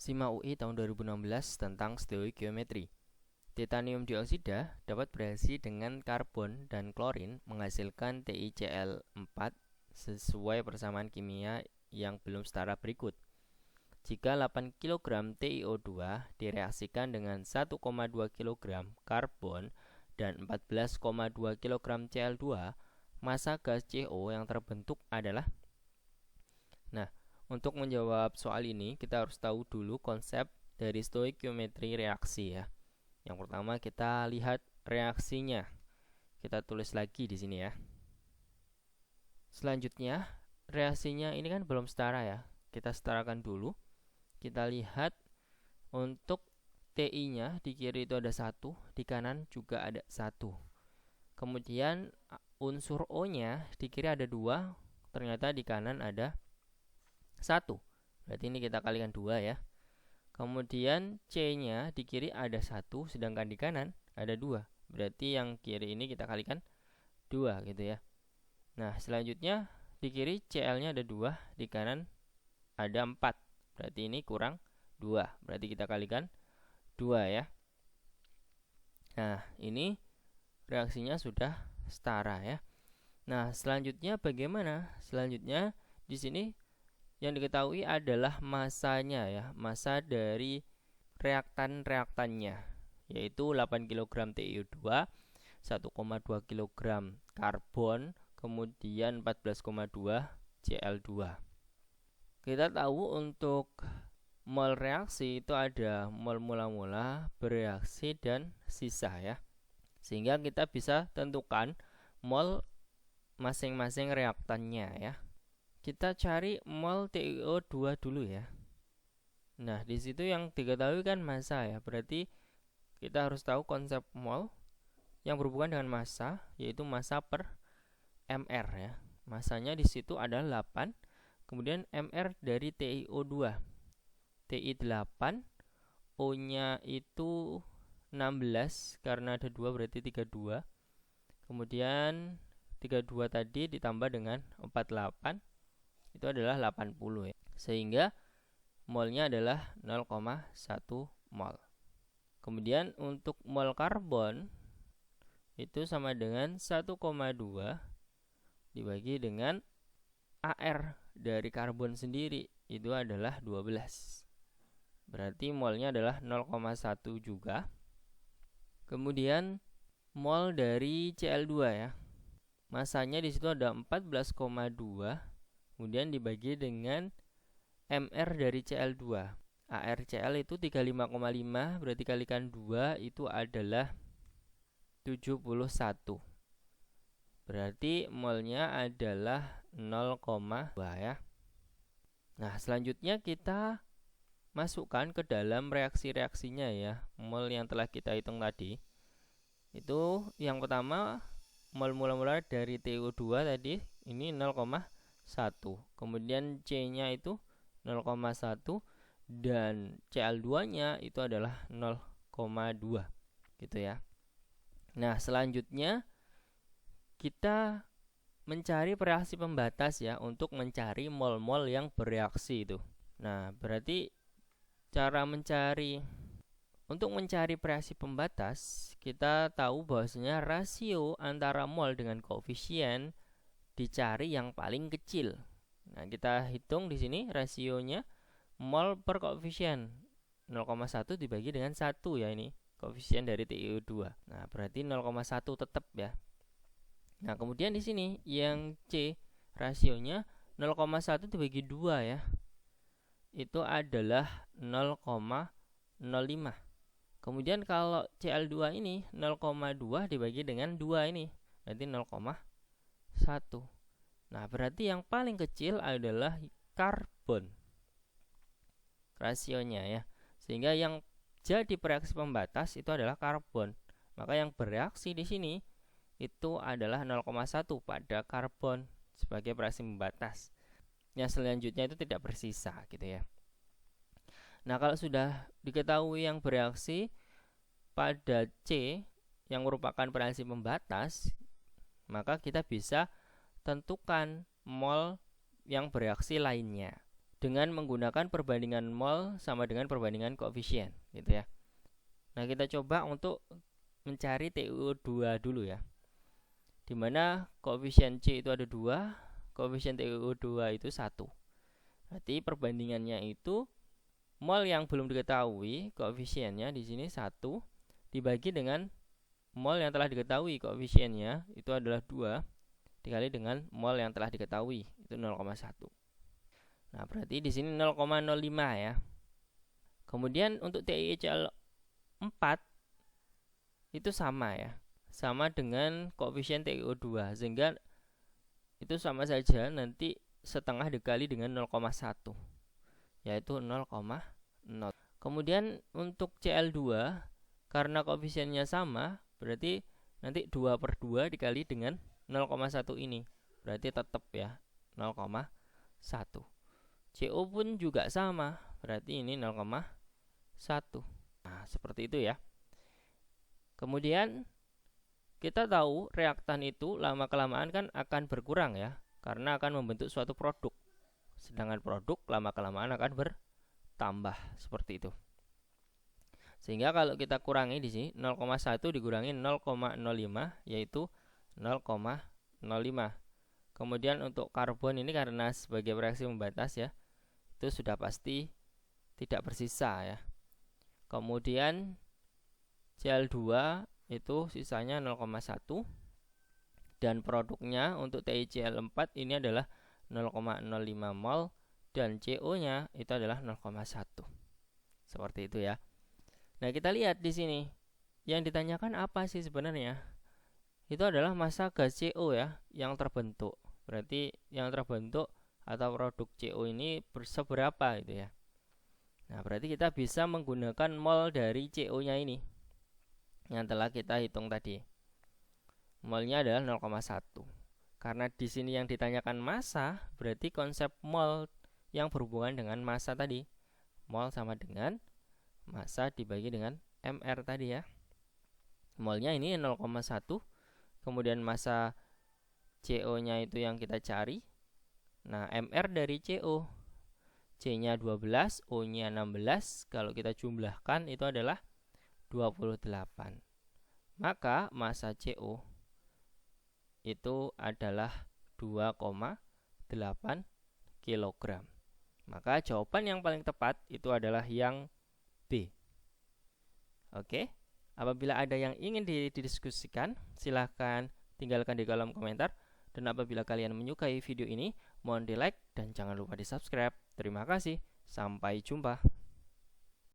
SIMA UI tahun 2016 tentang stoikiometri. Titanium dioksida dapat bereaksi dengan karbon dan klorin menghasilkan TiCl4 sesuai persamaan kimia yang belum setara berikut. Jika 8 kg TiO2 direaksikan dengan 1,2 kg karbon dan 14,2 kg Cl2, massa gas CO yang terbentuk adalah. Untuk menjawab soal ini, kita harus tahu dulu konsep dari stoikiometri reaksi ya. Yang pertama kita lihat reaksinya. Kita tulis lagi di sini ya. Selanjutnya, reaksinya ini kan belum setara ya. Kita setarakan dulu. Kita lihat untuk TI-nya di kiri itu ada 1, di kanan juga ada 1. Kemudian unsur O-nya di kiri ada 2, ternyata di kanan ada 1. Berarti ini kita kalikan 2 ya. Kemudian C-nya di kiri ada 1, sedangkan di kanan ada 2. Berarti yang kiri ini kita kalikan 2 gitu ya. Nah, selanjutnya di kiri Cl-nya ada 2, di kanan ada 4. Berarti ini kurang 2. Berarti kita kalikan 2 ya. Nah, ini reaksinya sudah setara ya. Nah, selanjutnya bagaimana? Selanjutnya di sini yang diketahui adalah massanya ya, massa dari reaktannya, yaitu 8 kg TiO2, 1,2 kg karbon, kemudian 14,2 Cl2. Kita tahu untuk mol reaksi itu ada mol mula-mula, bereaksi, dan sisa ya. Sehingga kita bisa tentukan mol masing-masing reaktannya ya. Kita cari mol TiO2 dulu ya. Nah, di situ yang diketahui kan massa ya. Berarti kita harus tahu konsep mol yang berhubungan dengan massa, yaitu massa per mR ya. Massanya di situ adalah 8. Kemudian mR dari TiO2. Ti 8, O-nya itu 16 karena ada 2 berarti 32. Kemudian 32 tadi ditambah dengan 48 itu adalah 80 ya. Sehingga molnya adalah 0,1 mol. Kemudian untuk mol karbon itu sama dengan 1,2 dibagi dengan AR dari karbon sendiri itu adalah 12. Berarti molnya adalah 0,1 juga. Kemudian mol dari Cl2 ya. Masanya di situ ada 14,2. Kemudian dibagi dengan mR dari Cl2. ArCl itu 35,5, berarti kalikan 2 itu adalah 71. Berarti molnya adalah 0,2 ya. Nah, selanjutnya kita masukkan ke dalam reaksi-reaksinya ya. Mol yang telah kita hitung tadi. Itu yang pertama mol mula-mula dari TiO2 tadi ini 0,1. Kemudian C-nya itu 0,1 dan Cl2-nya itu adalah 0,2 gitu ya. Nah, selanjutnya kita mencari reaksi pembatas ya untuk mencari mol-mol yang bereaksi itu. Nah, berarti cara untuk mencari reaksi pembatas, kita tahu bahwasanya rasio antara mol dengan koefisien dicari yang paling kecil. Nah, kita hitung di sini rasionya mol per koefisien 0,1 dibagi dengan 1 ya, ini koefisien dari TiO2. Nah, berarti 0,1 tetap ya. Nah, kemudian di sini yang C rasionya 0,1 dibagi 2 ya. Itu adalah 0,05. Kemudian kalau Cl2 ini 0,2 dibagi dengan 2 ini berarti 0,1. Nah, berarti yang paling kecil adalah karbon rasionya ya. Sehingga yang jadi reaksi pembatas itu adalah karbon. Maka yang bereaksi di sini itu adalah 0,1 pada karbon sebagai reaksi pembatas. Yang selanjutnya itu tidak bersisa gitu ya. Nah, kalau sudah diketahui yang bereaksi pada C yang merupakan reaksi pembatas, maka kita bisa tentukan mol yang bereaksi lainnya. dengan menggunakan perbandingan mol sama dengan perbandingan koefisien gitu ya. Nah, kita coba untuk mencari TiO2 dulu ya, dimana koefisien C itu ada 2, koefisien TiO2 itu 1. Berarti perbandingannya itu mol yang belum diketahui koefisiennya di sini 1 dibagi dengan mol yang telah diketahui koefisiennya itu adalah 2 dikali dengan mol yang telah diketahui itu 0,1. Nah, berarti di sini 0,05 ya. Kemudian untuk TiCl 4 itu sama ya, sama dengan koefisien TiO2, sehingga itu sama saja, nanti setengah dikali dengan 0,1 yaitu 0,0. Kemudian untuk Cl2 karena koefisiennya sama, berarti nanti 2/2 dikali dengan 0,1 ini, berarti tetap ya 0,1. CO pun juga sama, berarti ini 0,1. Nah, seperti itu ya. Kemudian kita tahu reaktan itu lama-kelamaan kan akan berkurang ya, karena akan membentuk suatu produk. Sedangkan produk lama-kelamaan akan bertambah seperti itu. Sehingga kalau kita kurangi di sini 0,1 dikurangi 0,05 yaitu 0,05. Kemudian untuk karbon ini karena sebagai reaksi pembatas ya, itu sudah pasti tidak bersisa ya. Kemudian Cl2 itu sisanya 0,1 dan produknya untuk TiCl4 ini adalah 0,05 mol dan CO-nya itu adalah 0,1. Seperti itu ya. Nah, kita lihat di sini. Yang ditanyakan apa sih sebenarnya? Itu adalah massa gas CO ya yang terbentuk. Berarti yang terbentuk atau produk CO ini seberapa gitu ya. Nah, berarti kita bisa menggunakan mol dari CO-nya ini yang telah kita hitung tadi. Molnya adalah 0,1. Karena di sini yang ditanyakan massa, berarti konsep mol yang berhubungan dengan massa tadi. Mol sama dengan massa dibagi dengan mR tadi ya. Molnya ini 0,1. Kemudian massa CO-nya itu yang kita cari. Nah, mR dari CO, C-nya 12, O-nya 16. Kalau kita jumlahkan itu adalah 28. Maka massa CO itu adalah 2,8 kg. Maka jawaban yang paling tepat itu adalah yang B. Oke, apabila ada yang ingin didiskusikan, silahkan tinggalkan di kolom komentar. Dan apabila kalian menyukai video ini, mohon di like dan jangan lupa di subscribe. Terima kasih, sampai jumpa.